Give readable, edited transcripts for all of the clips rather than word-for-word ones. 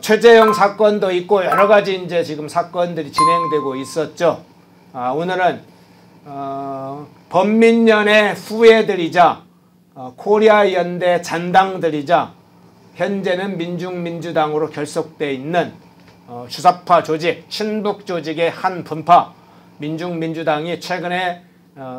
최재형 사건도 있고 여러 가지 이제 지금 사건들이 진행되고 있었죠. 오늘은 범민련의 후예들이자 코리아 연대 잔당들이자 현재는 민중민주당으로 결속돼 있는 주사파 조직, 친북 조직의 한 분파 민중민주당이 최근에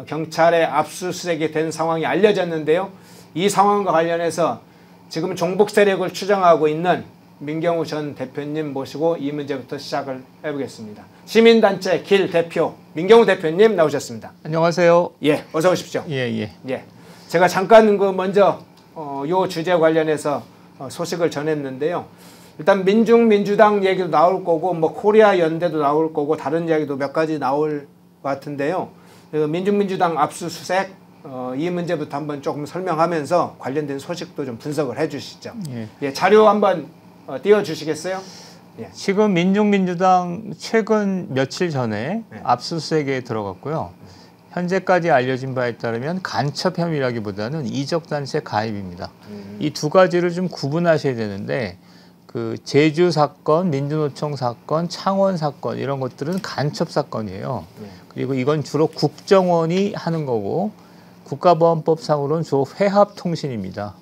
경찰에 압수수색이 된 상황이 알려졌는데요. 이 상황과 관련해서 지금 종북 세력을 추정하고 있는 민경우 전 대표님 모시고 이 문제부터 시작을 해보겠습니다. 시민단체 길 대표 민경우 대표님 나오셨습니다. 안녕하세요. 예, 어서 오십시오. 예. 제가 잠깐 먼저 요 주제 관련해서 소식을 전했는데요. 일단 민중민주당 얘기도 나올 거고 뭐 코리아 연대도 나올 거고 다른 이야기도 몇 가지 나올 것 같은데요. 민중민주당 압수수색 이 문제부터 한번 조금 설명하면서 관련된 소식도 좀 분석을 해주시죠. 예, 자료 한번 띄워주시겠어요? 예. 지금 민중민주당 최근 며칠 전에 압수수색에 들어갔고요. 현재까지 알려진 바에 따르면 간첩 혐의라기보다는 이적단체 가입입니다. 이 두 가지를 좀 구분하셔야 되는데 그 제주 사건, 민주노총 사건, 창원 사건 이런 것들은 간첩 사건이에요. 그리고 이건 주로 국정원이 하는 거고 국가보안법상으로는 주로 회합통신입니다.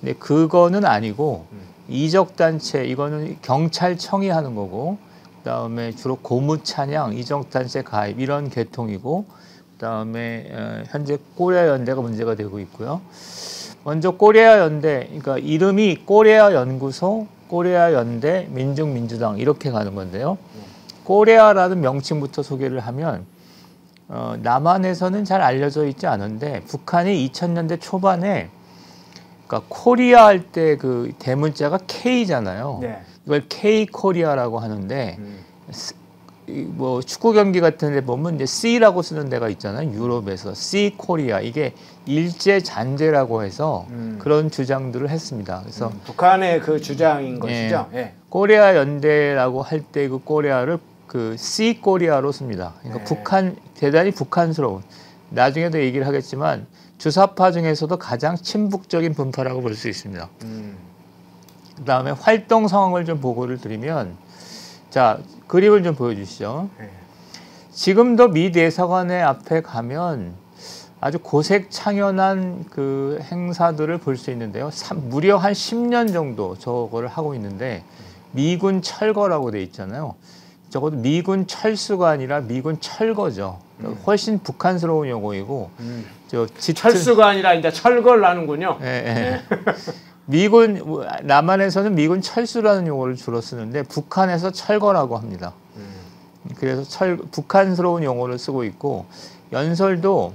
근데 그거는 아니고 이적단체 이거는 경찰청이 하는 거고 그다음에 주로 고무찬양, 이적단체 가입 이런 계통이고 그다음에 현재 코리아 연대가 문제가 되고 있고요. 먼저 코리아 연대, 그러니까 이름이 코리아 연구소, 코리아 연대, 민중민주당 이렇게 가는 건데요. 코리아라는 명칭부터 소개를 하면 남한에서는 잘 알려져 있지 않은데 북한이 2000년대 초반에 그러니까 코리아 할 때 그 대문자가 K잖아요. 네. 이걸 K 코리아라고 하는데 뭐 축구 경기 같은 데 보면 이제 C라고 쓰는 데가 있잖아요. 유럽에서 C 코리아 이게 일제 잔재라고 해서 그런 주장들을 했습니다. 그래서 북한의 그 주장인 것이죠. 예. 코리아 연대라고 할 때 그 코리아를 그 C 코리아로 씁니다. 그러니까 대단히 북한스러운. 나중에도 얘기를 하겠지만 주사파 중에서도 가장 친북적인 분파라고 볼 수 있습니다. 그다음에 활동 상황을 좀 보고를 드리면 자 그림을 좀 보여주시죠. 지금도 미 대사관의 앞에 가면 아주 고색창연한 그 행사들을 볼 수 있는데요. 무려 한 10년 정도 저거를 하고 있는데 미군 철거라고 돼 있잖아요. 적어도 미군 철수가 아니라 미군 철거죠. 훨씬 북한스러운 용어이고 철수가 아니라 이제 철거를 하는군요. 네. 미군 남한에서는 미군 철수라는 용어를 주로 쓰는데 북한에서 철거라고 합니다. 그래서 북한스러운 용어를 쓰고 있고 연설도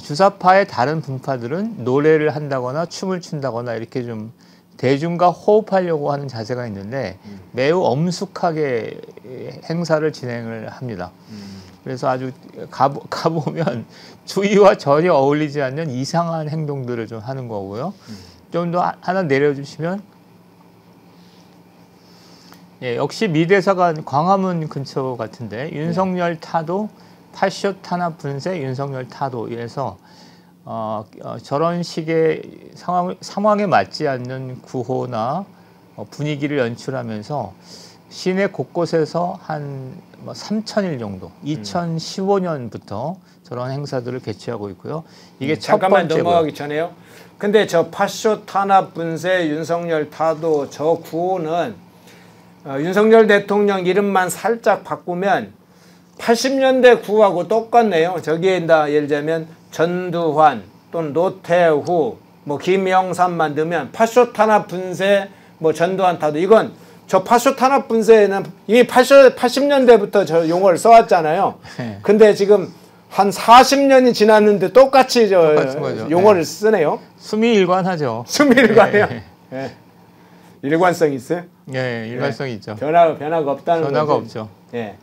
주사파의 다른 분파들은 노래를 한다거나 춤을 춘다거나 이렇게 좀 대중과 호흡하려고 하는 자세가 있는데 매우 엄숙하게 행사를 진행을 합니다. 그래서 아주 가보면 주의와 전혀 어울리지 않는 이상한 행동들을 좀 하는 거고요. 좀 더 하나 내려주시면 예, 역시 미 대사관 광화문 근처 같은데 윤석열 타도 파쇼 탄압 분쇄 윤석열 타도 이래서 저런 식의 상황에 맞지 않는 구호나 분위기를 연출하면서 시내 곳곳에서 한 3,000일 정도 2015년부터 저런 행사들을 개최하고 있고요. 이게 첫 잠깐만 번째고요. 넘어가기 전에요. 근데 저 파쇼 탄압 분쇄 윤석열 타도 저 구호는 윤석열 대통령 이름만 살짝 바꾸면 80년대 구호하고 똑같네요. 저기에 예를 들면 전두환 또는 노태우 뭐 김영삼만 넣으면 파쇼 탄압 분쇄 뭐 전두환 타도 이건 저 파쇼 탄압 분쇄는 이미 80년대부터 저 용어를 써왔잖아요. 근데 지금 한 40년이 지났는데 똑같이 저 용어를 쓰네요. 수미일관하죠. 수미일관이요. 네. 일관성이 있어요? 네, 일관성이 있죠. 변화가 없다는 변화가 거죠. 없죠. 네.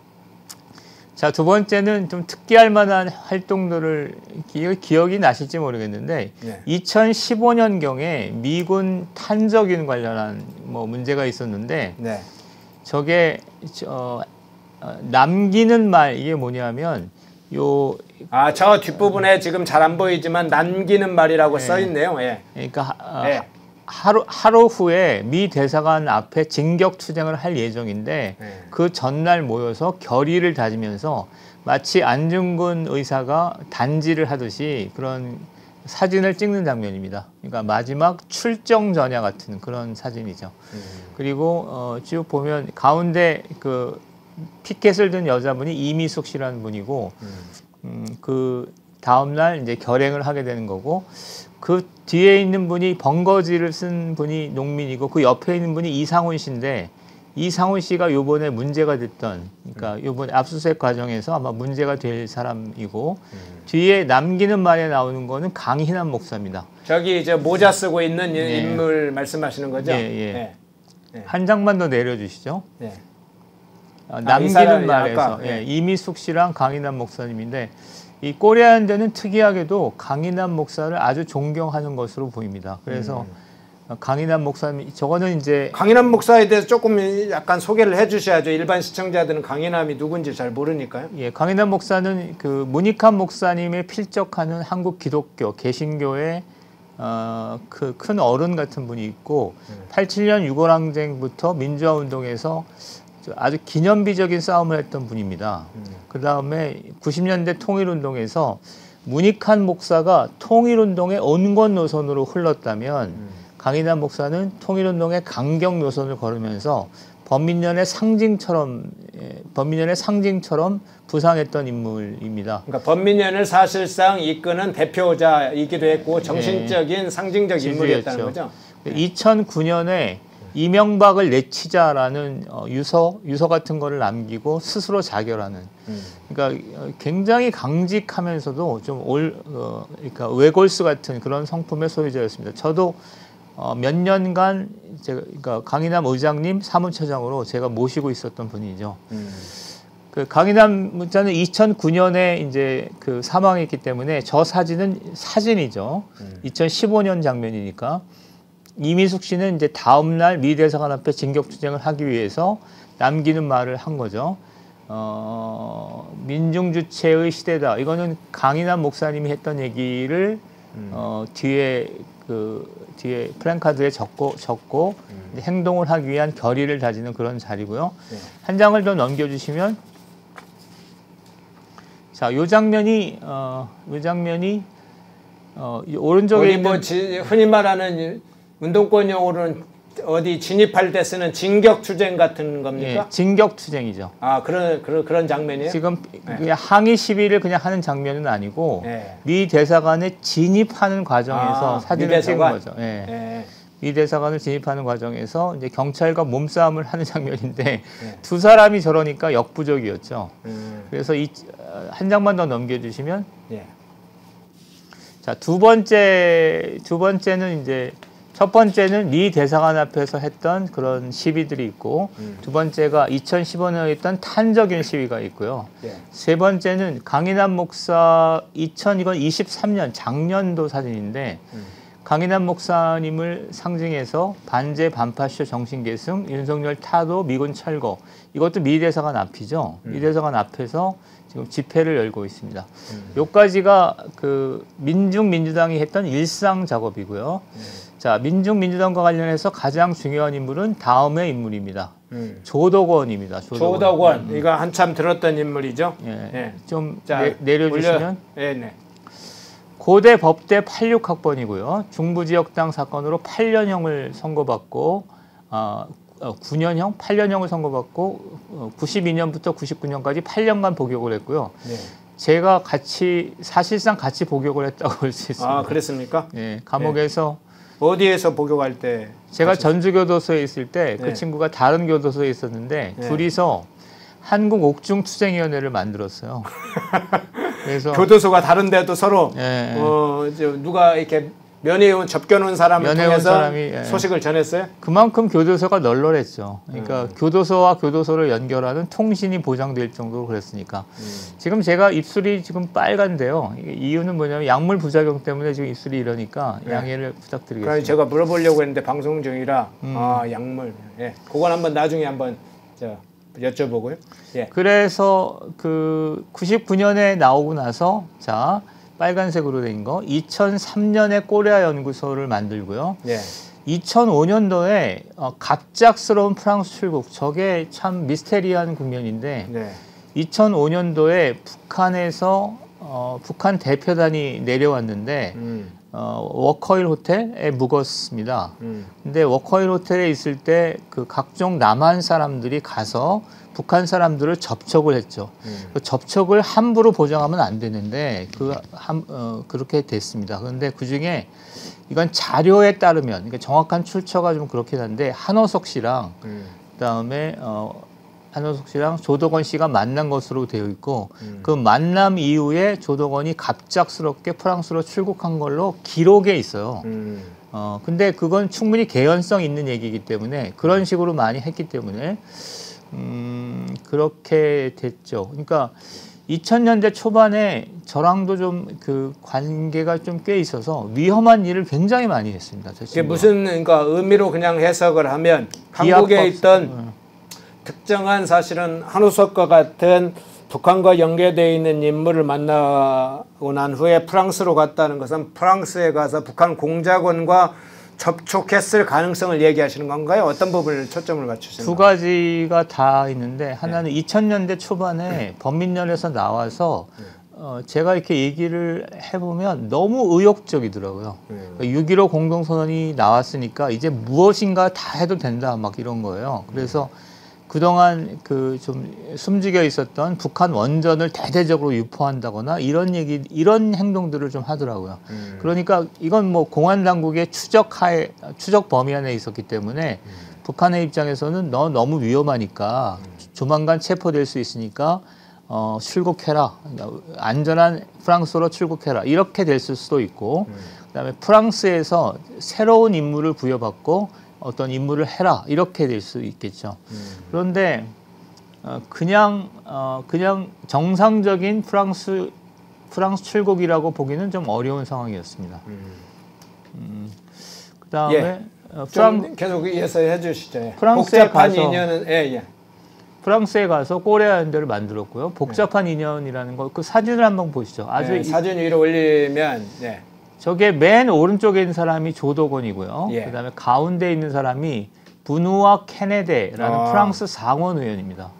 자, 두 번째는 좀 특기할 만한 활동들을 기억이 나실지 모르겠는데 2015년경에 미군 탄저균 관련한 뭐 문제가 있었는데 저게 남기는 말 이게 뭐냐면 저 뒷부분에 지금 잘 안 보이지만 남기는 말이라고 써 있네요. 그러니까 하루 후에 미 대사관 앞에 진격 투쟁을 할 예정인데 그 전날 모여서 결의를 다지면서 마치 안중근 의사가 단지를 하듯이 그런 사진을 찍는 장면입니다. 그러니까 마지막 출정 전야 같은 그런 사진이죠. 그리고 쭉 보면 가운데 그 피켓을 든 여자분이 이미숙 씨라는 분이고 그 다음날 이제 결행을 하게 되는 거고 그 뒤에 있는 분이 번거지를 쓴 분이 농민이고 그 옆에 있는 분이 이상훈 씨인데 이상훈 씨가 요번에 문제가 됐던 그러니까 요번에 압수수색 과정에서 아마 문제가 될 사람이고 뒤에 남기는 말에 나오는 거는 강희남 목사입니다. 저기 이제 모자 쓰고 있는 인물 말씀하시는 거죠? 예. 한 장만 더 내려주시죠. 네. 남기는 말에서 이미숙 씨랑 강희남 목사님인데 이 꼬리아현대는 특이하게도 강희남 목사를 아주 존경하는 것으로 보입니다. 그래서 강희남 목사님 저거는 이제 강희남 목사에 대해서 조금 약간 소개를 해주셔야죠. 일반 시청자들은 강희남이 누군지 잘 모르니까요. 예, 강희남 목사는 그 문익환 목사님의 필적하는 한국 기독교 개신교의 그 큰 어른 같은 분이 있고 87년 6월 항쟁부터 민주화 운동에서 아주 기념비적인 싸움을 했던 분입니다. 그 다음에 90년대 통일운동에서 문익환 목사가 통일운동의 온건 노선으로 흘렀다면 강희남 목사는 통일운동의 강경 노선을 걸으면서 범민련의 상징처럼 부상했던 인물입니다. 그러니까 범민련을 사실상 이끄는 대표자이기도 했고 정신적인 상징적 인물이었다는 거죠. 2009년에 이명박을 내치자라는 유서 같은 거를 남기고 스스로 자결하는. 그러니까 굉장히 강직하면서도 좀 그러니까 외골수 같은 그런 성품의 소유자였습니다. 저도 몇 년간 그러니까 강희남 의장님 사무처장으로 제가 모시고 있었던 분이죠. 그 강희남 문자는 2009년에 이제 그 사망했기 때문에 저 사진은 사진이죠. 2015년 장면이니까. 이미숙 씨는 이제 다음날 미 대사관 앞에 진격 투쟁을 하기 위해서 남기는 말을 한 거죠. 민중주체의 시대다. 이거는 강희남 목사님이 했던 얘기를 뒤에 플랜카드에 적고 행동을 하기 위한 결의를 다지는 그런 자리고요. 한 장을 더 넘겨주시면 자, 요 장면이 오른쪽에 있는 흔히 말하는 운동권 용어로는 어디 진입할 때 쓰는 진격 투쟁 같은 겁니까? 예, 진격 투쟁이죠. 아, 그런 장면이에요? 지금 그냥 항의 시위를 그냥 하는 장면은 아니고 미 대사관에 진입하는 과정에서 사진을 찍은 거죠. 미 대사관을 진입하는 과정에서 이제 경찰과 몸싸움을 하는 장면인데 두 사람이 저러니까 역부족이었죠. 그래서 한 장만 더 넘겨주시면 자, 두 번째는 이제 첫 번째는 미 대사관 앞에서 했던 그런 시위들이 있고 두 번째가 2015년에 했던 탄저균 시위가 있고요. 세 번째는 강희남 목사 2023년 작년도 사진인데 강희남 목사님을 상징해서 반제 반파쇼 정신계승 윤석열 타도 미군 철거 이것도 미 대사관 앞이죠. 미 대사관 앞에서 지금 집회를 열고 있습니다. 요까지가 그 민중민주당이 했던 일상 작업이고요. 자, 민중민주당과 관련해서 가장 중요한 인물은 다음의 인물입니다. 조덕원입니다. 조덕원. 이거 한참 들었던 인물이죠. 좀 내려주시면. 네. 고대 법대 86학번이고요. 중부지역당 사건으로 8년형을 선고받고 9년형, 8년형을 선고받고 92년부터 99년까지 8년간 복역을 했고요. 제가 사실상 같이 복역을 했다고 볼 수 있습니다. 아, 그랬습니까? 감옥에서 어디에서 복역할 때? 제가 전주교도소에 있을 때 그 친구가 다른 교도소에 있었는데 둘이서 한국옥중투쟁위원회를 만들었어요. 그래서 교도소가 다른데도 서로 누가 이렇게 면회온 접견온 사람을 통해서 소식을 전했어요? 그만큼 교도소가 널널했죠. 그러니까 교도소와 교도소를 연결하는 통신이 보장될 정도로 그랬으니까. 지금 제가 입술이 지금 빨간데요. 이유는 뭐냐면 약물 부작용 때문에 지금 입술이 이러니까 양해를 부탁드리겠습니다. 제가 물어보려고 했는데 방송 중이라 약물. 그건 한번 나중에 한번 여쭤보고요. 그래서 그 99년에 나오고 나서 자 빨간색으로 된 거 2003년에 꼬리아 연구소를 만들고요. 2005년도에 갑작스러운 프랑스 출국, 저게 참 미스테리한 국면인데 네. 2005년도에 북한에서 북한 대표단이 내려왔는데 워커힐 호텔에 묵었습니다. 근데 워커힐 호텔에 있을 때 그 각종 남한 사람들이 가서 북한 사람들을 접촉을 했죠. 그 접촉을 함부로 보장하면 안 되는데 그렇게 됐습니다. 그런데 그 중에 이건 자료에 따르면, 그러니까 정확한 출처가 좀 그렇긴 한데 한호석 씨랑 그다음에 한호석 씨랑 조덕원 씨가 만난 것으로 되어 있고 그 만남 이후에 조덕원이 갑작스럽게 프랑스로 출국한 걸로 기록에 있어요. 근데 그건 충분히 개연성 있는 얘기이기 때문에 그런 식으로 많이 했기 때문에 그렇게 됐죠. 그러니까 2000년대 초반에 저랑도 좀 그 관계가 좀 꽤 있어서 위험한 일을 굉장히 많이 했습니다. 그게 무슨 그러니까 의미로 그냥 해석을 하면 한국에 있던 특정한 사실은 한우석과 같은 북한과 연계되어 있는 인물을 만나고 난 후에 프랑스로 갔다는 것은 프랑스에 가서 북한 공작원과 접촉했을 가능성을 얘기하시는 건가요? 어떤 부분을 초점을 맞추시는 두 가지가 다 있는데 하나는 2000년대 초반에 범민련에서 나와서 제가 이렇게 얘기를 해보면 너무 의욕적이더라고요. 6.15 공동선언이 나왔으니까 이제 무엇인가 다 해도 된다 막 이런 거예요. 그래서 그동안 그 좀 숨죽여 있었던 북한 원전을 대대적으로 유포한다거나 이런 행동들을 좀 하더라고요. 그러니까 이건 뭐 공안 당국의 추적 범위 안에 있었기 때문에 북한의 입장에서는 너 너무 위험하니까 조만간 체포될 수 있으니까 출국해라. 안전한 프랑스로 출국해라. 이렇게 됐을 수도 있고 그다음에 프랑스에서 새로운 임무를 부여받고 어떤 임무를 해라 이렇게 될 수 있겠죠. 그런데 그냥 정상적인 프랑스 출국이라고 보기는 좀 어려운 상황이었습니다. 그다음에 좀 계속 이어서 해주시죠. 프랑스에 복잡한 가서 인연은 프랑스에 가서 꼬레아 연대를 만들었고요. 복잡한 인연이라는 거 그 사진을 한번 보시죠. 아주 사진 위로 올리면 저게 맨 오른쪽에 있는 사람이 조덕원이고요. 그다음에 가운데 있는 사람이 부누아 케네데라는 프랑스 상원 의원입니다.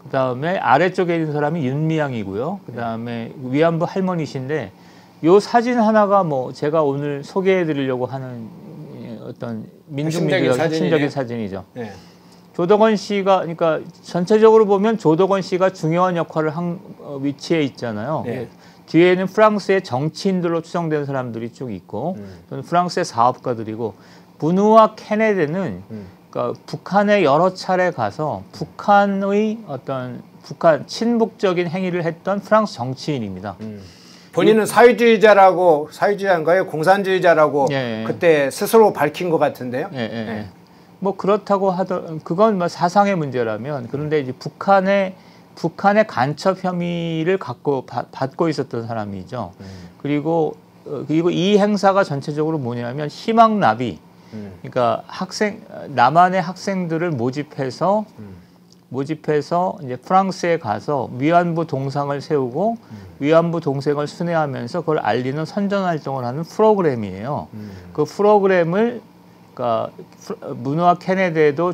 그다음에 아래쪽에 있는 사람이 윤미향이고요. 그다음에 위안부 할머니신데 요 사진 하나가 뭐 제가 오늘 소개해드리려고 하는 어떤 민중미디어 핵심적인 사진이죠. 조덕원 씨가 그러니까 전체적으로 보면 조덕원 씨가 중요한 역할을 한 위치에 있잖아요. 뒤에는 프랑스의 정치인들로 추정되는 사람들이 쭉 있고 또는 프랑스의 사업가들이고 부누아 케네데는 그러니까 북한에 여러 차례 가서 북한의 어떤 북한 친북적인 행위를 했던 프랑스 정치인입니다. 본인은 사회주의자인가요? 공산주의자라고 그때 스스로 밝힌 것 같은데요. 뭐 그렇다고 그건 뭐 사상의 문제라면 그런데 이제 북한의 간첩 혐의를 받고 있었던 사람이죠. 그리고 이 행사가 전체적으로 뭐냐면 희망나비, 그러니까 남한의 학생들을 모집해서 이제 프랑스에 가서 위안부 동상을 세우고 위안부 동생을 순회하면서 그걸 알리는 선전 활동을 하는 프로그램이에요. 그 프로그램을 그러니까 부누아 케네데도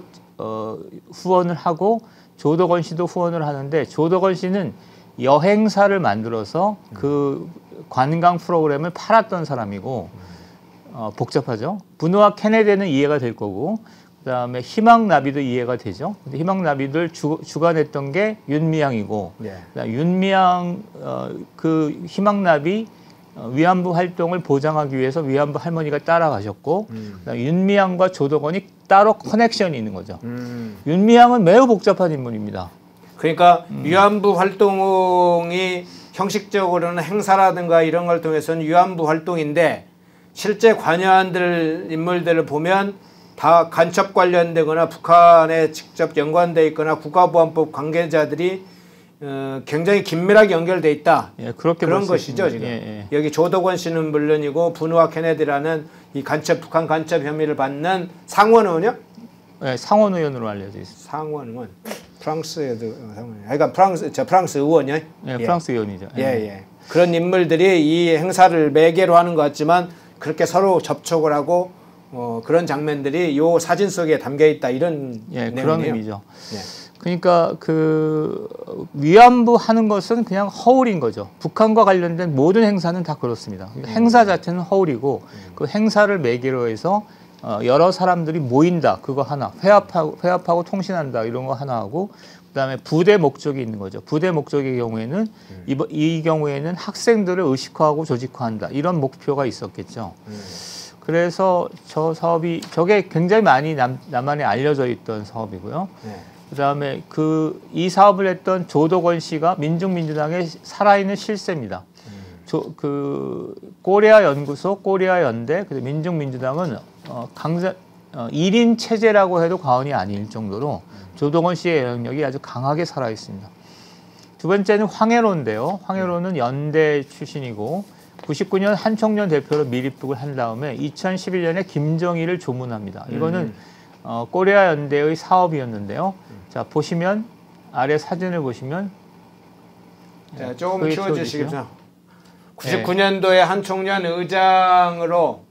후원을 하고 조덕원 씨도 후원을 하는데 조덕원 씨는 여행사를 만들어서 그 관광 프로그램을 팔았던 사람이고 복잡하죠. 부누아 케네데는 이해가 될 거고 그다음에 희망나비도 이해가 되죠. 근데 희망나비를 주관했던 게 윤미향이고 윤미향 그 희망나비 위안부 활동을 보장하기 위해서 위안부 할머니가 따라가셨고 윤미향과 조덕원이 따로 커넥션이 있는 거죠. 윤미향은 매우 복잡한 인물입니다. 그러니까 위안부 활동이 형식적으로는 행사라든가 이런 걸 통해서는 위안부 활동인데 실제 관여한 인물들을 보면 다 간첩 관련되거나 북한에 직접 연관돼 있거나 국가보안법 관계자들이 굉장히 긴밀하게 연결돼 있다. 그런 것이죠 지금. 여기 조덕원 씨는 물론이고 부누아 케네디라는 이 북한 간첩 혐의를 받는 상원 의원이요? 네, 상원 의원으로 알려져 있습니다. 상원 의원. 프랑스에도 그러니까 프랑스 의원이요? 네, 프랑스 의원이죠. 그런 인물들이 이 행사를 매개로 하는 것 같지만 그렇게 서로 접촉을 하고 그런 장면들이 요 사진 속에 담겨 있다 이런 예, 내용이에요. 그런 의미죠. 예. 그러니까 그 위안부 하는 것은 그냥 허울인 거죠. 북한과 관련된 모든 행사는 다 그렇습니다. 행사 자체는 허울이고 그 행사를 매개로 해서 여러 사람들이 모인다. 그거 하나. 회합하고 통신한다. 이런 거 하나 하고 그다음에 부대 목적이 있는 거죠. 부대 목적의 경우에는 이 경우에는 학생들을 의식화하고 조직화한다. 이런 목표가 있었겠죠. 그래서 저 사업이 저게 굉장히 많이 남한에 알려져 있던 사업이고요. 네. 그다음에 이 사업을 했던 조덕원 씨가 민중민주당의 살아있는 실세입니다. 코리아 연구소, 코리아 연대, 그리고 민중민주당은 1인 체제라고 해도 과언이 아닐 정도로 조덕원 씨의 영향력이 아주 강하게 살아 있습니다. 두 번째는 황혜로인데요. 황혜로는 연대 출신이고 99년 한총련 대표로 밀입을 한 다음에 2011년에 김정일을 조문합니다. 이거는 코리아 연대의 사업이었는데요. 자, 보시면 아래 사진을 보시면 자, 조금 키워주시겠죠. 99년도에 한총련 의장으로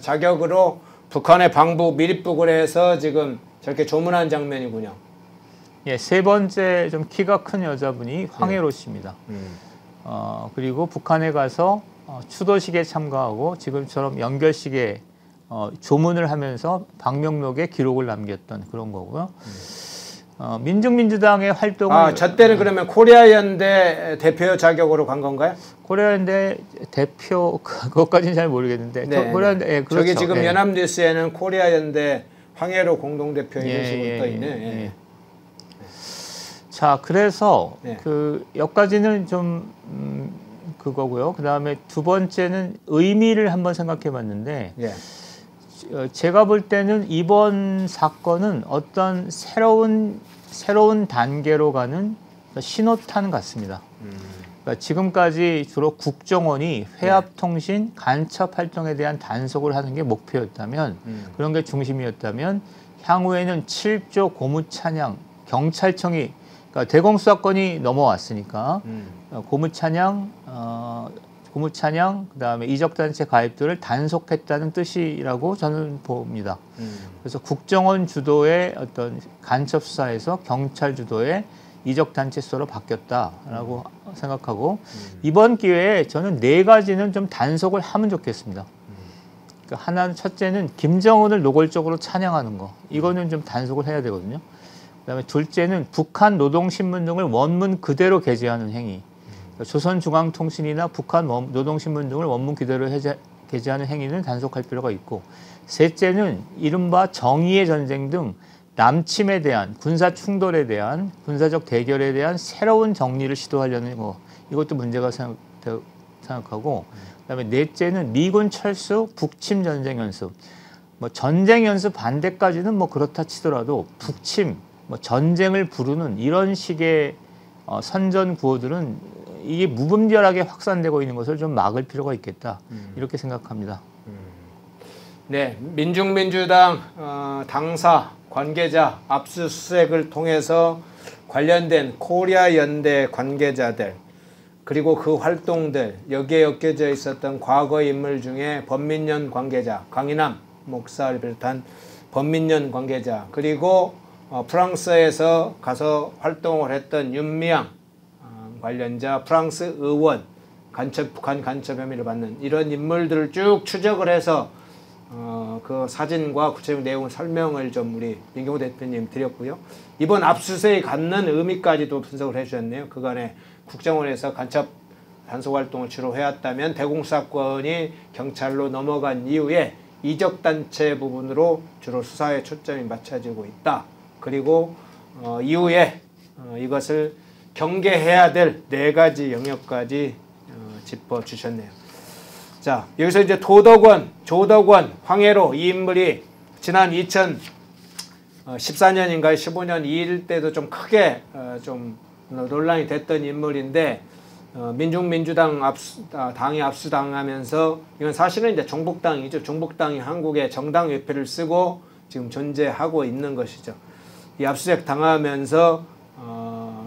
자격으로 북한의 방북 밀입북을 해서 지금 저렇게 조문한 장면이군요. 예, 세 번째 좀 키가 큰 여자분이 황혜로 씨입니다. 그리고 북한에 가서 추도식에 참가하고 지금처럼 연결식에 조문을 하면서 방명록에 기록을 남겼던 그런 거고요. 민중민주당의 활동을 저 때는 그러면 코리아 연대 대표 자격으로 간 건가요? 코리아 연대 대표 그것까지는 잘 모르겠는데 네, 코리아 연대 예, 그렇죠. 저기 지금 예. 연합뉴스에는 코리아 연대 황혜로 공동대표 이런 식으로 예, 떠 있네. 예. 자, 그래서 여기까지는 좀 그거고요. 그 다음에 두 번째는 의미를 한번 생각해봤는데. 제가 볼 때는 이번 사건은 어떤 새로운 단계로 가는 신호탄 같습니다. 그러니까 지금까지 주로 국정원이 회합통신, 간첩 활동에 대한 단속을 하는 게 목표였다면 그런 게 중심이었다면 향후에는 7조 고무찬양, 경찰청이 그러니까 대공수사권이 넘어왔으니까 고무찬양, 그다음에 이적단체 가입들을 단속했다는 뜻이라고 저는 봅니다. 그래서 국정원 주도의 어떤 간첩 수사에서 경찰 주도의 이적단체 수사로 바뀌었다라고 생각하고 이번 기회에 저는 4가지는 좀 단속을 하면 좋겠습니다. 그러니까 하나는 첫째는 김정은을 노골적으로 찬양하는 거. 이거는 좀 단속을 해야 되거든요. 그다음에 둘째는 북한 노동신문 등을 원문 그대로 게재하는 행위. 조선중앙통신이나 북한 노동신문 등을 원문 그대로 게재하는 행위는 단속할 필요가 있고 셋째는 이른바 정의의 전쟁 등 남침에 대한 군사 충돌에 대한 군사적 대결에 대한 새로운 정리를 시도하려는 거 이것도 문제가 생각하고 그다음에 넷째는 미군 철수 북침 전쟁 연습 뭐 전쟁 연습 반대까지는 뭐 그렇다 치더라도 북침 뭐 전쟁을 부르는 이런 식의 선전 구호들은 이게 무분별하게 확산되고 있는 것을 좀 막을 필요가 있겠다 이렇게 생각합니다. 네, 민중민주당 당사 관계자 압수수색을 통해서 관련된 코리아 연대 관계자들 그리고 그 활동들 여기에 엮여져 있었던 과거의 인물 중에 범민련 관계자 강인함 목사를 비롯한 범민련 관계자 그리고 프랑스에서 가서 활동을 했던 윤미향 관련자 프랑스 의원 북한 간첩 혐의를 받는 이런 인물들을 쭉 추적을 해서 그 사진과 구체적 내용을 설명을 좀 우리 민경호 대표님 드렸고요. 이번 압수수색이 갖는 의미까지도 분석을 해주셨네요. 그간에 국정원에서 간첩 단속 활동을 주로 해왔다면 대공수사권이 경찰로 넘어간 이후에 이적단체 부분으로 주로 수사에 초점이 맞춰지고 있다. 그리고 이후에 이것을 경계해야 될 4가지 영역까지 짚어주셨네요. 자, 여기서 이제 조덕원, 황혜로 이 인물이 지난 2014년인가요? 15년 2일 때도 좀 크게 좀 논란이 됐던 인물인데 민중민주당 당이 압수당하면서 이건 사실은 이제 종북당이죠. 종북당이 한국에 정당 외표를 쓰고 지금 존재하고 있는 것이죠. 이 압수수색 당하면서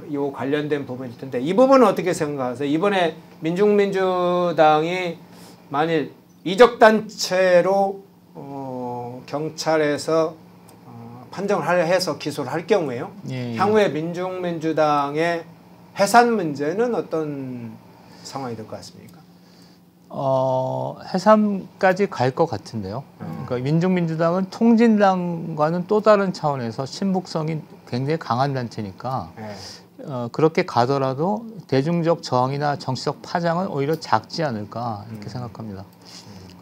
이 관련된 부분일 텐데 이 부분은 어떻게 생각하세요? 이번에 민중민주당이 만일 이적단체로 경찰에서 판정을 해서 기소를 할 경우에요. 예. 향후에 민중민주당의 해산 문제는 어떤 상황이 될 것 같습니까? 해산까지 갈 것 같은데요. 그러니까 민중민주당은 통진당과는 또 다른 차원에서 친북성이 굉장히 강한 단체니까 그렇게 가더라도 대중적 저항이나 정치적 파장은 오히려 작지 않을까 이렇게 생각합니다.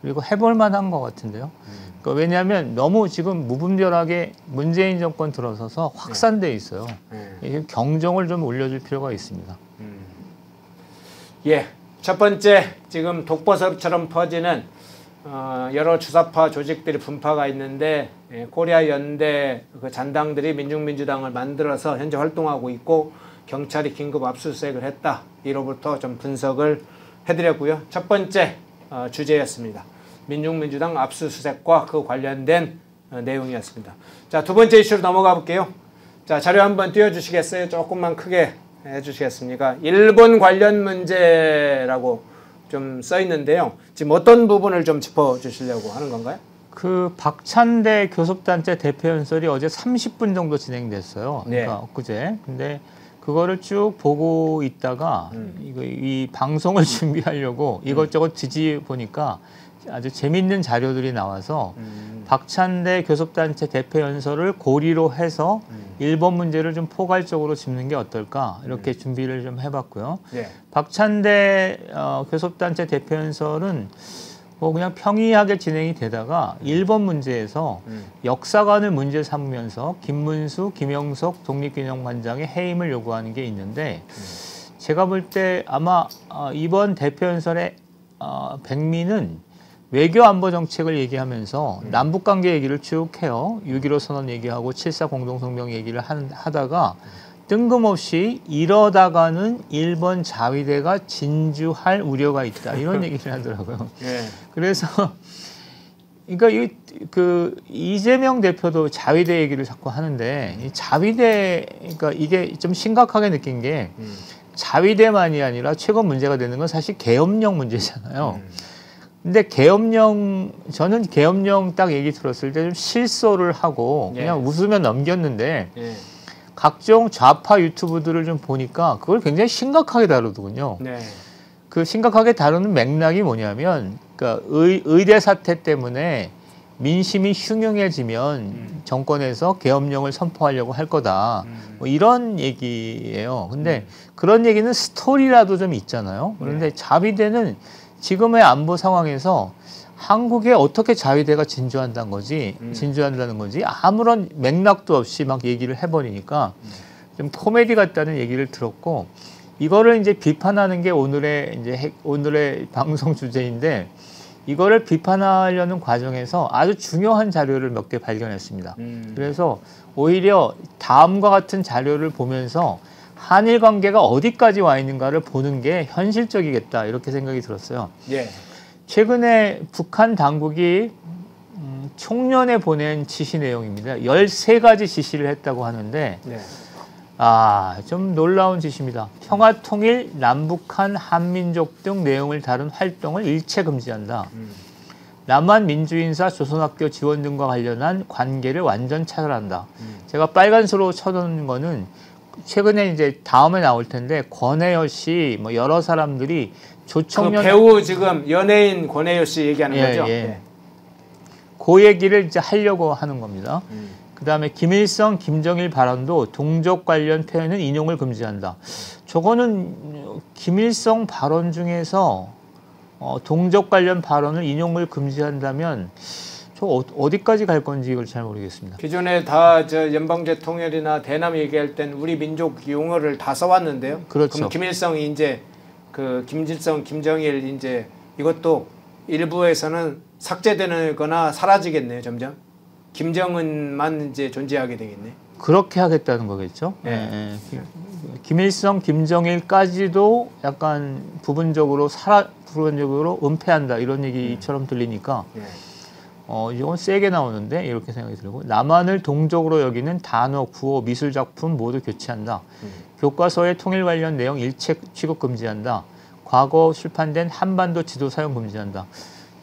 그리고 해볼 만한 것 같은데요. 그러니까 왜냐하면 너무 지금 무분별하게 문재인 정권 들어서서 확산돼 있어요. 경종을 좀 올려줄 필요가 있습니다. 예, 첫 번째 지금 독버섯처럼 퍼지는 여러 주사파 조직들이 분파가 있는데 코리아 연대 그 잔당들이 민중민주당을 만들어서 현재 활동하고 있고 경찰이 긴급 압수수색을 했다. 이로부터 좀 분석을 해드렸고요. 첫 번째 주제였습니다. 민중민주당 압수수색과 그 관련된 내용이었습니다. 자, 두 번째 이슈로 넘어가 볼게요. 자, 자료 한번 띄워주시겠어요? 조금만 크게 해주시겠습니까? 일본 관련 문제라고 좀 써 있는데요. 지금 어떤 부분을 좀 짚어주시려고 하는 건가요? 그 박찬대 교섭단체 대표 연설이 어제 30분 정도 진행됐어요. 그러니까 엊그제. 근데 그거를 쭉 보고 있다가 이 방송을 준비하려고 이것저것 뒤집어보니까 아주 재밌는 자료들이 나와서 박찬대 교섭단체 대표 연설을 고리로 해서 일본 문제를 좀 포괄적으로 짚는 게 어떨까 이렇게 준비를 좀 해봤고요. 박찬대 교섭단체 대표 연설은 뭐 그냥 평이하게 진행이 되다가 일본 문제에서 역사관을 문제 삼으면서 김문수, 김영석 독립기념관장의 해임을 요구하는 게 있는데 제가 볼 때 아마 이번 대표 연설의 백미는 외교 안보 정책을 얘기하면서 남북관계 얘기를 쭉 해요. 6.15 선언 얘기하고 7.4 공동성명 얘기를 하다가 뜬금없이 이러다가는 일본 자위대가 진주할 우려가 있다. 이런 얘기를 하더라고요. 그래서 그러니까 이재명 대표도 자위대 얘기를 자꾸 하는데 이 자위대 그러니까 이게 좀 심각하게 느낀 게 자위대만이 아니라 최근 문제가 되는 건 사실 계엄령 문제잖아요. 근데 저는 계엄령 딱 얘기 들었을 때 좀 실소를 하고 그냥 웃으며 넘겼는데 각종 좌파 유튜브들을 좀 보니까 그걸 굉장히 심각하게 다루더군요. 그 심각하게 다루는 맥락이 뭐냐면 그러니까 의대 사태 때문에 민심이 흉흉해지면 정권에서 계엄령을 선포하려고 할 거다. 뭐 이런 얘기예요. 근데 그런 얘기는 스토리라도 좀 있잖아요. 그런데 자위대는 지금의 안보 상황에서 한국에 어떻게 자위대가 진주한다는 거지 아무런 맥락도 없이 막 얘기를 해버리니까 좀 코미디 같다는 얘기를 들었고 이거를 이제 비판하는 게 오늘의 방송 주제인데 이거를 비판하려는 과정에서 아주 중요한 자료를 몇 개 발견했습니다. 그래서 오히려 다음과 같은 자료를 보면서 한일 관계가 어디까지 와 있는가를 보는 게 현실적이겠다 이렇게 생각이 들었어요. 최근에 북한 당국이 총련에 보낸 지시 내용입니다. 13가지 지시를 했다고 하는데 좀 놀라운 지시입니다. 평화통일, 남북한, 한민족 등 내용을 다룬 활동을 일체 금지한다. 남한 민주인사, 조선학교 지원 등과 관련한 관계를 완전 차단한다. 제가 빨간수로 쳐놓은 거는 최근에 이제 다음에 나올 텐데 권혜여 씨 뭐 여러 사람들이 조청년 그 배우 지금 연예인 권혜여 씨 얘기하는 거죠? 그 얘기를 이제 하려고 하는 겁니다. 그다음에 김일성, 김정일 발언도 동족 관련 표현은 인용을 금지한다. 저거는 김일성 발언 중에서 동족 관련 발언을 인용을 금지한다면 저 어디까지 갈 건지 이걸 잘 모르겠습니다. 기존에 다 연방제 통일이나 대남 얘기할 땐 우리 민족 용어를 다 써왔는데요. 그렇죠. 그럼 김일성이 이제 그 김일성, 김정일 이제 이것도 일부에서는 삭제되거나 사라지겠네요, 점점. 김정은만 이제 존재하게 되겠네. 그렇게 하겠다는 거겠죠. 김일성, 김정일까지도 약간 부분적으로 은폐한다 이런 얘기처럼 들리니까. 이건 세게 나오는데 이렇게 생각이 들고 남한을 동족으로 여기는 단어, 구호, 미술작품 모두 교체한다. 교과서의 통일 관련 내용 일체 취급 금지한다. 과거 출판된 한반도 지도 사용 금지한다.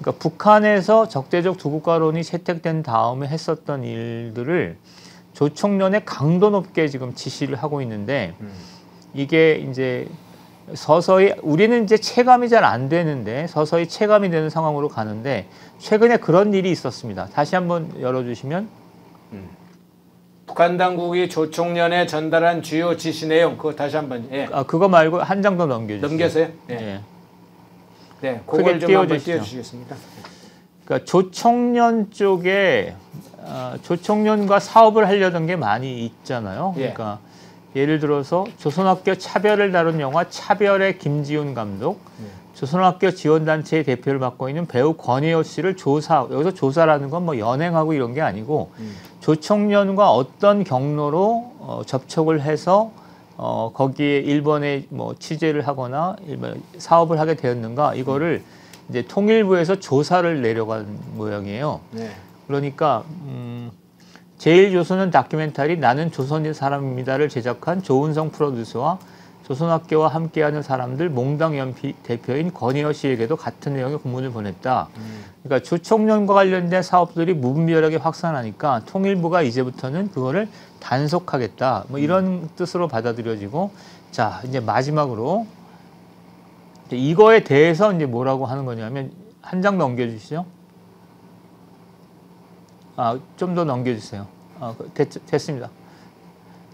그러니까 북한에서 적대적 두국가론이 채택된 다음에 했었던 일들을 조총련에 강도 높게 지금 지시를 하고 있는데 이게 이제 서서히 우리는 이제 체감이 잘 안 되는데 서서히 체감이 되는 상황으로 가는데 최근에 그런 일이 있었습니다. 다시 한번 열어주시면 북한 당국이 조총련에 전달한 주요 지시 내용 그거 다시 한번 예. 그거 말고 한 장 더 넘겨주세요. 넘겨서요? 예. 예. 네, 그걸 좀 한번 띄워주시겠습니까? 그러니까 조총련 쪽에 조총련과 사업을 하려던 게 많이 있잖아요. 그러니까 예를 들어서 조선학교 차별을 다룬 영화 차별의 김지훈 감독, 조선학교 지원단체의 대표를 맡고 있는 배우 권혜요 씨를 여기서 조사라는 건 뭐 연행하고 이런 게 아니고 조총련과 어떤 경로로 접촉을 해서 거기에 일본에 뭐 취재를 하거나 사업을 하게 되었는가 이거를 이제 통일부에서 조사를 내려간 모양이에요. 그러니까 제1조선은 다큐멘터리 나는 조선인 사람입니다를 제작한 조은성 프로듀서와 조선학교와 함께하는 사람들 몽당 연피 대표인 권혜여 씨에게도 같은 내용의 공문을 보냈다. 그러니까 조총련과 관련된 사업들이 무분별하게 확산하니까 통일부가 이제부터는 그거를 단속하겠다. 뭐 이런 뜻으로 받아들여지고 자 이제 마지막으로 이거에 대해서 이제 뭐라고 하는 거냐면 한 장 넘겨주시죠. 좀 더 넘겨주세요. 됐습니다.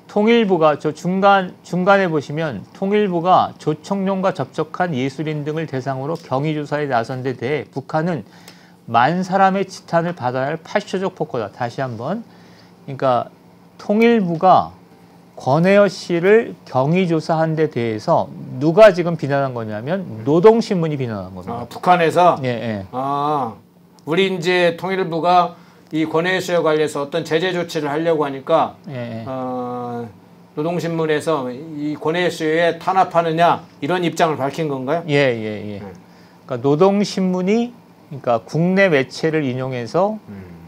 통일부가 저 중간에 보시면 통일부가 조총련과 접촉한 예술인 등을 대상으로 경위조사에 나선 데 대해 북한은 만 사람의 지탄을 받아야 할 파쇼적 폭거다. 다시 한번. 그러니까 통일부가 권혜여 씨를 경위조사한 데 대해서 누가 지금 비난한 거냐면 노동신문이 비난한 겁니다. 북한에서? 예. 우리 이제 통일부가 이 권혜여 씨와 관련해서 어떤 제재 조치를 하려고 하니까 노동신문에서 이 권혜여 씨에 탄압하느냐 이런 입장을 밝힌 건가요? 그러니까 노동신문이 그러니까 국내 매체를 인용해서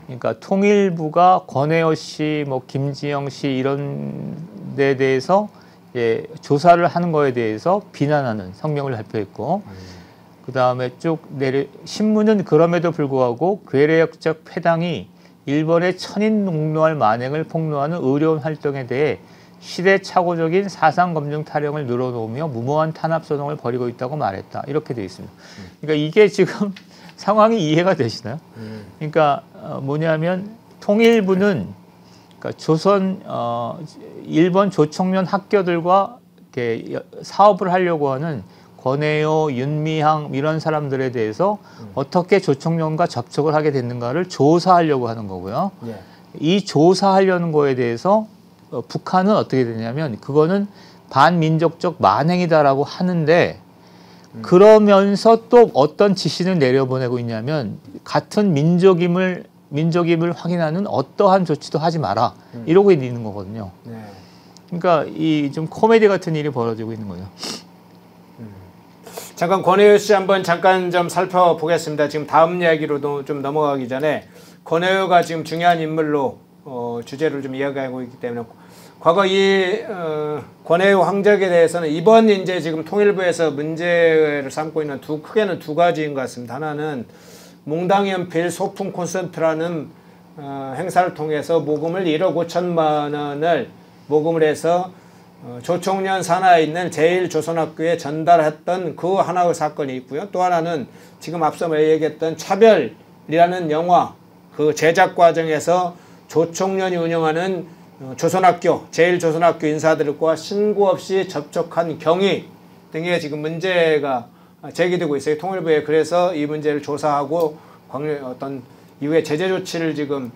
그러니까 통일부가 권혜여 씨, 뭐 김지영 씨 이런 데 대해서 조사를 하는 거에 대해서 비난하는 성명을 발표했고 그 다음에 쭉 신문은 그럼에도 불구하고 괴뢰역적 패당이 일본의 천인농노할 만행을 폭로하는 의료원 활동에 대해 시대착오적인 사상검증 타령을 늘어놓으며 무모한 탄압소동을 벌이고 있다고 말했다. 이렇게 되어 있습니다. 그러니까 이게 지금 상황이 이해가 되시나요? 그러니까 뭐냐면 통일부는 그러니까 일본 조총련 학교들과 이렇게 사업을 하려고 하는 권혜요, 윤미향 이런 사람들에 대해서 어떻게 조총련과 접촉을 하게 됐는가를 조사하려고 하는 거고요. 이 조사하려는 거에 대해서 북한은 어떻게 되냐면 그거는 반민족적 만행이다라고 하는데 그러면서 또 어떤 지시를 내려보내고 있냐면 같은 민족임을 확인하는 어떠한 조치도 하지 마라 이러고 있는 거거든요. 그러니까 이 좀 코미디 같은 일이 벌어지고 있는 거예요. 잠깐 권혜여 씨 한번 잠깐 좀 살펴보겠습니다. 지금 다음 이야기로 좀 넘어가기 전에 권혜여가 지금 중요한 인물로 주제를 좀 이야기하고 있기 때문에 과거 이 권혜여 황적에 대해서는 이번 이제 지금 통일부에서 문제를 삼고 있는 크게는 두 가지인 것 같습니다. 하나는 몽당연필 소품 콘서트라는 행사를 통해서 모금을 1억 5천만 원을 모금을 해서 조총련 산하에 있는 제1조선학교에 전달했던 그 하나의 사건이 있고요. 또 하나는 지금 앞서 얘기했던 차별이라는 영화 그 제작 과정에서 조총련이 운영하는 조선학교, 제1조선학교 인사들과 신고 없이 접촉한 경위 등의 지금 문제가 제기되고 있어요. 통일부에 그래서 이 문제를 조사하고 어떤 이후에 제재 조치를 지금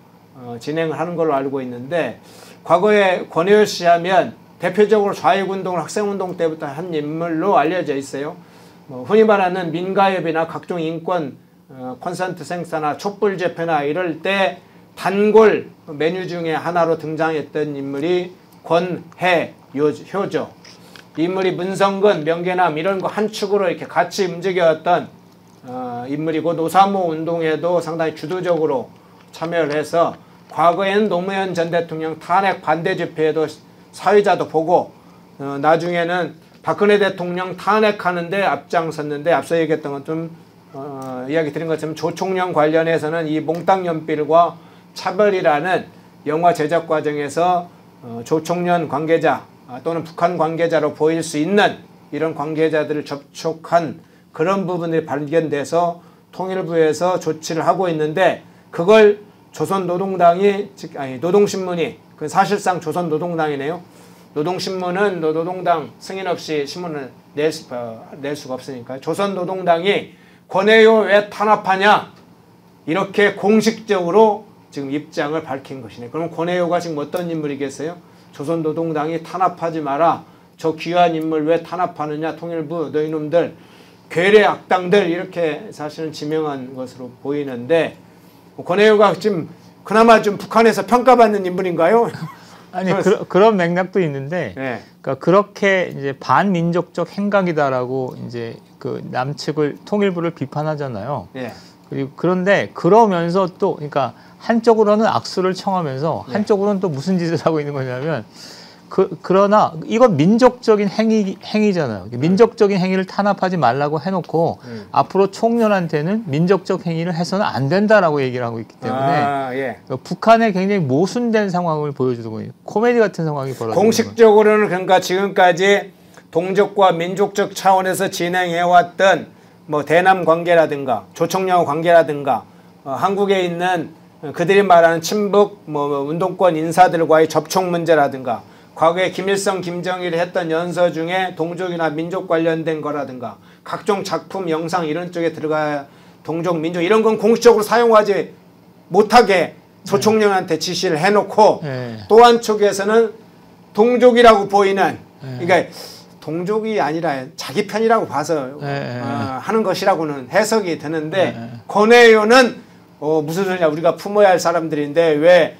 진행을 하는 걸로 알고 있는데 과거에 권혜여 씨 하면 대표적으로 좌익운동을 학생운동 때부터 한 인물로 알려져 있어요. 흔히 말하는 민가협이나 각종 인권 콘서트 생사나 촛불 집회나 이럴 때 단골 메뉴 중에 하나로 등장했던 인물이 권혜효죠. 인물이 문성근, 명계남 이런 거 한 축으로 이렇게 같이 움직였던 인물이고 노사모 운동에도 상당히 주도적으로 참여를 해서 과거에는 노무현 전 대통령 탄핵 반대 집회에도 사회자도 보고 나중에는 박근혜 대통령 탄핵하는데 앞장섰는데 앞서 얘기했던 건 좀 이야기 드린 것처럼 조총련 관련해서는 이 몽땅 연필과 차별이라는 영화 제작 과정에서 조총련 관계자 또는 북한 관계자로 보일 수 있는 이런 관계자들을 접촉한 그런 부분들이 발견돼서 통일부에서 조치를 하고 있는데 그걸 조선노동당이 노동신문이 그 사실상 조선노동당이네요. 노동신문은 노동당 승인 없이 신문을 낼 수가 없으니까 조선노동당이 권해요 왜 탄압하냐 이렇게 공식적으로 지금 입장을 밝힌 것이네. 그럼 권해요가 지금 어떤 인물이겠어요? 조선노동당이 탄압하지 마라. 저 귀한 인물 왜 탄압하느냐. 통일부 너희놈들 괴뢰 악당들 이렇게 사실은 지명한 것으로 보이는데 권해요가 지금 그나마 좀 북한에서 평가받는 인물인가요? 아니 그런 맥락도 있는데, 네. 그러니까 그렇게 이제 반민족적 행각이다라고 이제 그 남측을 통일부를 비판하잖아요. 네. 그리고 그런데 그러면서 또 그러니까 한쪽으로는 악수를 청하면서 한쪽으로는 또 무슨 짓을 하고 있는 거냐면 그러나 이건 민족적인 행위잖아요. 민족적인 행위를 탄압하지 말라고 해놓고 앞으로 총련한테는 민족적 행위를 해서는 안 된다라고 얘기를 하고 있기 때문에 예. 북한의 굉장히 모순된 상황을 보여주고 있는 코미디 같은 상황이 벌어지는 공식적으로는 그러니까 지금까지 동족과 민족적 차원에서 진행해왔던 뭐 대남 관계라든가 조총련 관계라든가 한국에 있는 그들이 말하는 친북 뭐 운동권 인사들과의 접촉 문제라든가 과거에 김일성, 김정일이 했던 연서 중에 동족이나 민족 관련된 거라든가 각종 작품, 영상 이런 쪽에 들어가야 동족, 민족 이런 건 공식적으로 사용하지 못하게 조총련한테 지시를 해놓고 또 한쪽에서는 동족이라고 보이는 그러니까 동족이 아니라 자기 편이라고 봐서 하는 것이라고는 해석이 되는데 권해요는 무슨 소리냐 우리가 품어야 할 사람들인데 왜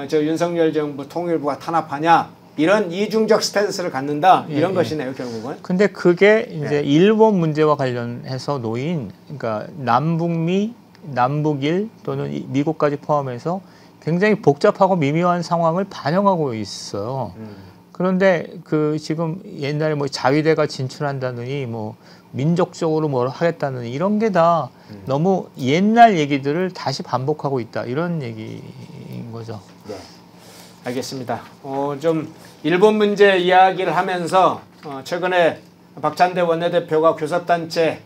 저 윤석열 정부 통일부가 탄압하냐 이런 이중적 스탠스를 갖는다 이런 것이네요 결국은. 근데 그게 이제 일본 문제와 관련해서 놓인 그러니까 남북미, 남북일 또는 미국까지 포함해서 굉장히 복잡하고 미묘한 상황을 반영하고 있어요. 그런데 그 지금 옛날에 뭐 자위대가 진출한다느니 뭐 민족적으로 뭘 하겠다는 이런 게 다 너무 옛날 얘기들을 다시 반복하고 있다 이런 얘기인 거죠. 네, 알겠습니다. 좀 일본 문제 이야기를 하면서 최근에 박찬대 원내대표가 교섭단체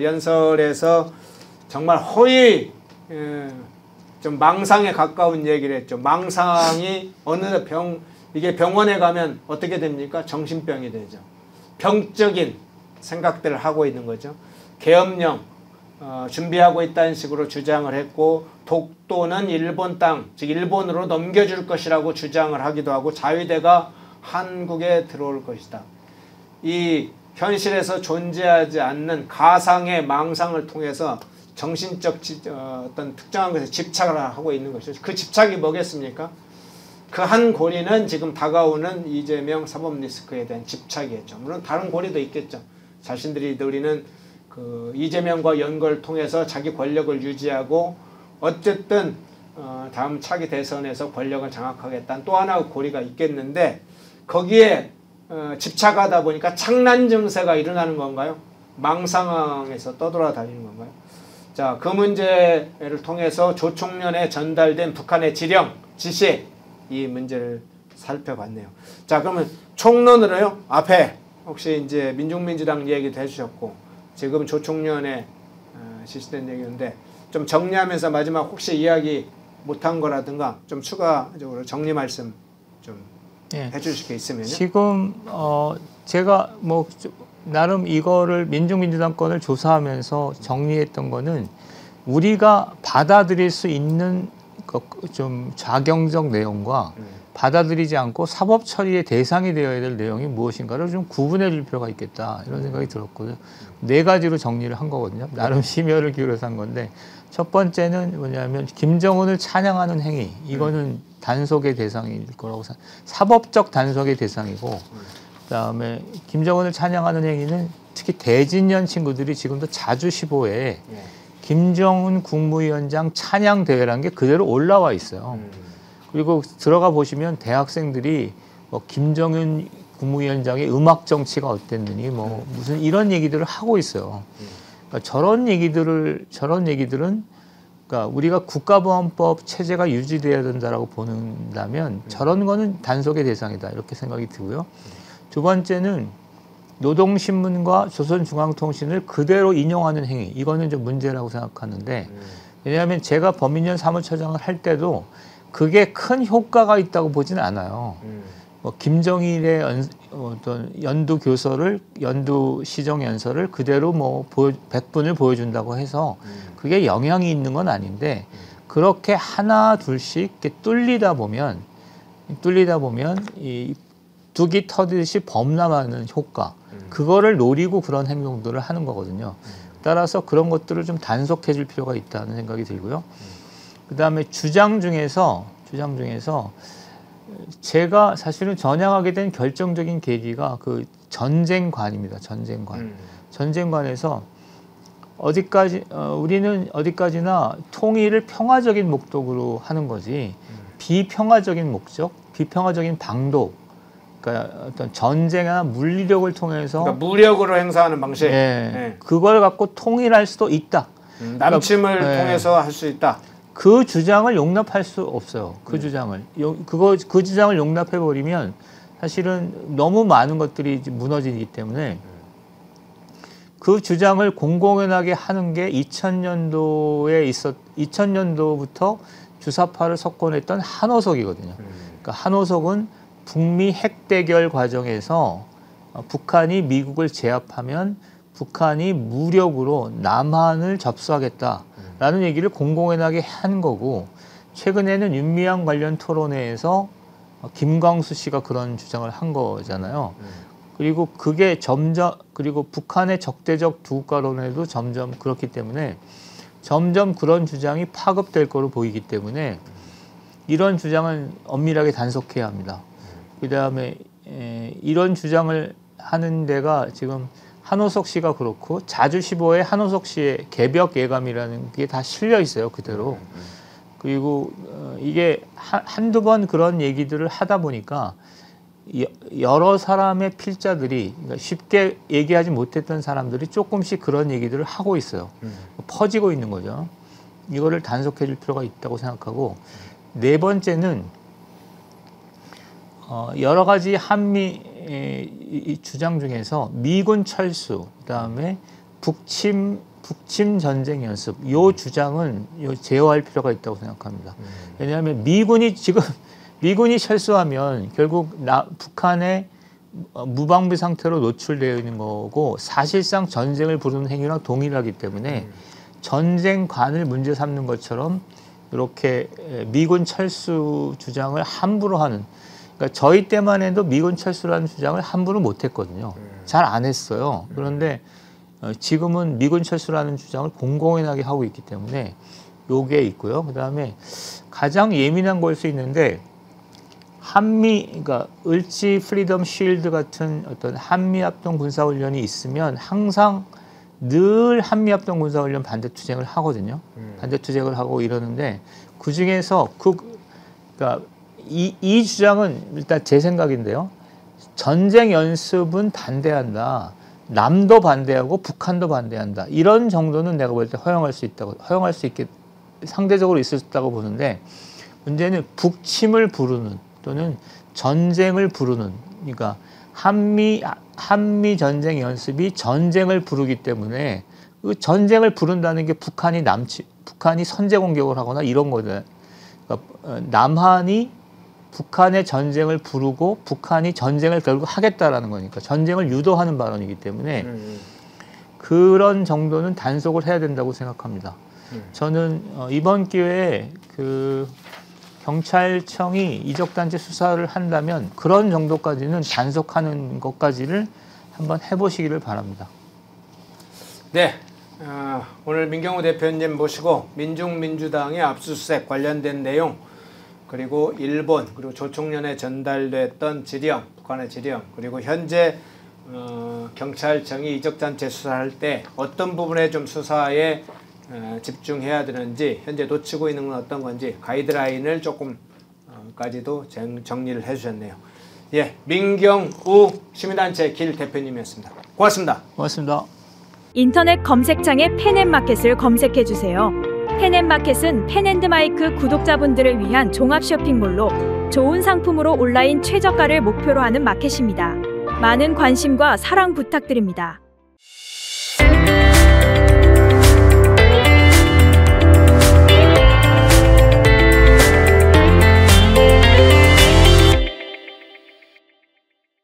연설에서 정말 허위 좀 망상에 가까운 얘기를 했죠. 망상이 어느 이게 병원에 가면 어떻게 됩니까? 정신병이 되죠. 병적인 생각들을 하고 있는 거죠. 계엄령 준비하고 있다는 식으로 주장을 했고 독도는 일본 땅, 즉 일본으로 넘겨줄 것이라고 주장을 하기도 하고 자위대가 한국에 들어올 것이다. 이 현실에서 존재하지 않는 가상의 망상을 통해서 정신적 어떤 특정한 것에 집착을 하고 있는 것이죠. 그 집착이 뭐겠습니까? 그 한 고리는 지금 다가오는 이재명 사법 리스크에 대한 집착이겠죠. 물론 다른 고리도 있겠죠. 자신들이 노리는 그 이재명과 연결을 통해서 자기 권력을 유지하고 어쨌든 다음 차기 대선에서 권력을 장악하겠다는 또 하나의 고리가 있겠는데 거기에 집착하다 보니까 착란 증세가 일어나는 건가요? 망상에서 떠돌아다니는 건가요? 자, 그 문제를 통해서 조총련에 전달된 북한의 지령, 지시 이 문제를 살펴봤네요. 자, 그러면 총론으로요. 앞에 혹시 이제 민중민주당 얘기도 해주셨고 지금 조총련에 실시된 얘기인데 좀 정리하면서 마지막 혹시 이야기 못한 거라든가 좀 추가적으로 정리 말씀 좀 해주실 게 있으면요. 지금 제가 뭐 나름 이거를 민중민주당 건을 조사하면서 정리했던 거는 우리가 받아들일 수 있는 좀 자경적 내용과 받아들이지 않고 사법 처리의 대상이 되어야 될 내용이 무엇인가를 좀 구분해 줄 필요가 있겠다 이런 생각이 들었거든요. 4가지로 정리를 한 거거든요. 나름 심혈을 기울여서 한 건데 첫 번째는 뭐냐면 김정은을 찬양하는 행위 이거는 단속의 대상일 거라고 사법적 단속의 대상이고 그다음에 김정은을 찬양하는 행위는 특히 대진년 친구들이 지금도 자주 시보에 김정은 국무위원장 찬양 대회라는 게 그대로 올라와 있어요. 그리고 들어가 보시면 대학생들이 뭐 김정은 국무위원장의 음악 정치가 어땠느니 뭐 무슨 이런 얘기들을 하고 있어요. 그러니까 그러니까 저런 얘기들은 그러니까 우리가 국가보안법 체제가 유지돼야 된다라고 본다면 저런 거는 단속의 대상이다 이렇게 생각이 들고요. 두 번째는 노동신문과 조선중앙통신을 그대로 인용하는 행위, 이거는 좀 문제라고 생각하는데, 왜냐하면 제가 범인연 사무처장을 할 때도 그게 큰 효과가 있다고 보지는 않아요. 뭐 김정일의 어떤 연두 교서를, 연두 시정 연설을 그대로 뭐 100분을 보여준다고 해서 그게 영향이 있는 건 아닌데, 그렇게 하나 둘씩 이렇게 뚫리다 보면 이 둑이 터지듯이 범람하는 효과, 그거를 노리고 그런 행동들을 하는 거거든요. 따라서 그런 것들을 좀 단속해 줄 필요가 있다는 생각이 들고요. 그다음에 주장 중에서 제가 사실은 전향하게 된 결정적인 계기가 그 전쟁관입니다. 전쟁관에서 우리는 어디까지나 통일을 평화적인 목적으로 하는 거지, 비평화적인 목적, 비평화적인 방도, 그러니까 어떤 전쟁이나 물리력을 통해서, 그러니까 무력으로 행사하는 방식, 그걸 갖고 통일할 수도 있다. 남침을 통해서 할 수 있다. 그 주장을 용납할 수 없어요. 그 주장을 용납해 버리면 사실은 너무 많은 것들이 무너지기 때문에 그 주장을 공공연하게 하는 게 2000년도부터 주사파를 석권했던 한호석이거든요. 그러니까 한호석은 북미 핵 대결 과정에서 북한이 미국을 제압하면 북한이 무력으로 남한을 접수하겠다라는 얘기를 공공연하게 한 거고, 최근에는 윤미향 관련 토론회에서 김광수 씨가 그런 주장을 한 거잖아요. 그리고 그게 그리고 북한의 적대적 두국가론에도 점점 그렇기 때문에 점점 그런 주장이 파급될 거로 보이기 때문에 이런 주장은 엄밀하게 단속해야 합니다. 그 다음에 이런 주장을 하는 데가 지금 한호석 씨가 그렇고 자주시보에 한호석 씨의 개벽 예감이라는 게 다 실려 있어요, 그대로. 그리고 이게 한두 번 그런 얘기들을 하다 보니까 여러 사람의 필자들이, 그러니까 쉽게 얘기하지 못했던 사람들이 조금씩 그런 얘기들을 하고 있어요. 퍼지고 있는 거죠. 이거를 단속해 줄 필요가 있다고 생각하고, 네 번째는 여러 가지 한미 주장 중에서 미군 철수, 그다음에 북침 전쟁 연습, 요 주장은 제어할 필요가 있다고 생각합니다. 왜냐하면 미군이 철수하면 결국 북한의 무방비 상태로 노출되어 있는 거고, 사실상 전쟁을 부르는 행위랑 동일하기 때문에 전쟁관을 문제 삼는 것처럼 이렇게 미군 철수 주장을 함부로 하는, 그러니까 저희 때만 해도 미군 철수라는 주장을 함부로 못했거든요. 잘 안 했어요. 그런데 지금은 미군 철수라는 주장을 공공연하게 하고 있기 때문에 요게 있고요. 그다음에 가장 예민한 걸 수 있는데, 그러니까 을지 프리덤 쉴드 같은 어떤 한미합동 군사훈련이 있으면 항상 늘 한미합동 군사훈련 반대 투쟁을 하거든요. 반대 투쟁을 하고 이러는데, 그 중에서 그러니까 이 주장은 일단 제 생각인데요. 전쟁 연습은 반대한다. 남도 반대하고 북한도 반대한다. 이런 정도는 내가 볼 때 허용할 수 있게 상대적으로 있을 수 있다고 보는데, 문제는 북침을 부르는 또는 전쟁을 부르는, 그러니까 한미 전쟁 연습이 전쟁을 부르기 때문에 그 전쟁을 부른다는 게 북한이 선제 공격을 하거나 이런 거잖아요. 그러니까 남한이 북한의 전쟁을 부르고 북한이 전쟁을 결국 하겠다라는 거니까 전쟁을 유도하는 발언이기 때문에 그런 정도는 단속을 해야 된다고 생각합니다. 저는 이번 기회에 그 경찰청이 이적단체 수사를 한다면 그런 정도까지는 단속하는 것까지를 한번 해보시기를 바랍니다. 네, 오늘 민경호 대표님 모시고 민중민주당의 압수수색 관련된 내용, 그리고 일본, 그리고 조총련에 전달됐던 지령, 북한의 지령, 그리고 현재 경찰청이 이적단체 수사할 때 어떤 부분에 좀 수사에 집중해야 되는지, 현재 놓치고 있는 건 어떤 건지 가이드라인을 조금까지도 정리를 해주셨네요. 예, 민경우 시민단체 길 대표님이었습니다. 고맙습니다. 고맙습니다. 인터넷 검색창에 펜앤마켓을 검색해주세요. 펜앤마켓은 펜앤드마이크 구독자분들을 위한 종합 쇼핑몰로 좋은 상품으로 온라인 최저가를 목표로 하는 마켓입니다. 많은 관심과 사랑 부탁드립니다.